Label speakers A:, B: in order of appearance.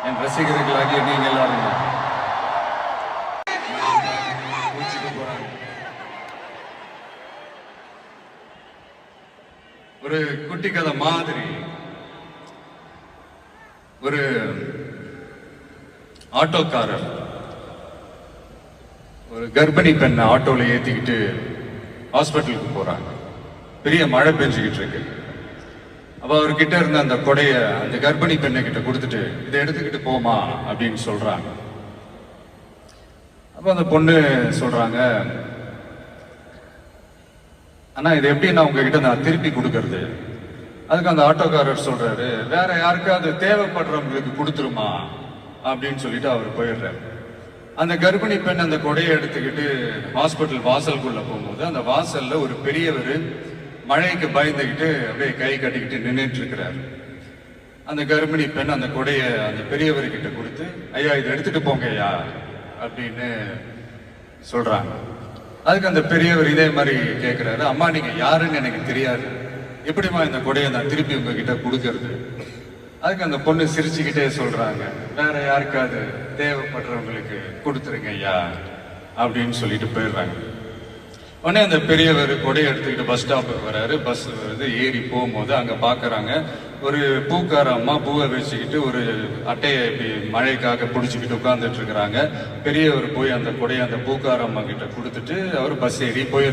A: என் ரசிகர்களாகிய நீங்க எல்லாரும் போறாங்க. ஒரு குட்டி கதை மாதிரி ஒரு ஆட்டோக்காரர் ஒரு கர்ப்பிணி பெண்ணை ஆட்டோல ஏத்திக்கிட்டு ஹாஸ்பிட்டலுக்கு போறாங்க. பெரிய மழை பெஞ்சுக்கிட்டு இருக்கு. அப்ப அவர்கிட்ட இருந்த அந்த கொடைய அந்த கர்ப்பிணி பெண்ணை கிட்ட கொடுத்துட்டு இதை எடுத்துக்கிட்டு போமா அப்படின்னு சொல்றாங்க. அப்ப அந்த பொண்ணு சொல்றாங்க, ஆனா இது எப்படி நான் உங்ககிட்ட நான் திருப்பி கொடுக்கறது? அதுக்கு அந்த ஆட்டோக்காரர் சொல்றாரு, வேற யாருக்காவது தேவைப்படுறவங்களுக்கு கொடுத்துருமா அப்படின்னு சொல்லிட்டு அவர் போயிடுறாரு. அந்த கர்ப்பிணி பெண் அந்த கொடையை எடுத்துக்கிட்டு ஹாஸ்பிட்டல் வாசலுக்குள்ள போகும்போது அந்த வாசல்ல ஒரு பெரியவர் மழைக்கு பயந்துகிட்டு அப்படியே கை கட்டிக்கிட்டு நின்றுட்டு இருக்கிறார். அந்த கர்ப்பிணி பெண் அந்த கொடைய அந்த பெரியவர்கிட்ட கொடுத்து, ஐயா இதை எடுத்துட்டு போங்க ஐயா அப்படின்னு சொல்றாங்க. அதுக்கு அந்த பெரியவர் இதே மாதிரி கேட்கிறாரு, அம்மா நீங்க யாருன்னு எனக்கு தெரியாது, எப்படிமா இந்த கொடையை நான் திருப்பி உங்ககிட்ட கொடுக்கறது? அதுக்கு அந்த பொண்ணு சிரிச்சுக்கிட்டே சொல்றாங்க, வேற யாருக்காவது தேவைப்படுறவங்களுக்கு கொடுத்துருங்க ஐயா அப்படின்னு சொல்லிட்டு போயிடுறாங்க. உடனே அந்த பெரியவர் கொடையை எடுத்துக்கிட்டு பஸ் ஸ்டாப்புக்கு வர்றாரு. பஸ் வருது, ஏறி போகும்போது அங்க பாக்குறாங்க ஒரு பூக்கார அம்மா பூவை வச்சுக்கிட்டு ஒரு அட்டையை இப்படி மழைக்காக பிடிச்சிக்கிட்டு உட்கார்ந்துட்டு இருக்கிறாங்க. பெரியவர் போய் அந்த கொடையை அந்த பூக்கார அம்மா கிட்ட கொடுத்துட்டு அவர் பஸ் ஏறி போயிடுறாரு.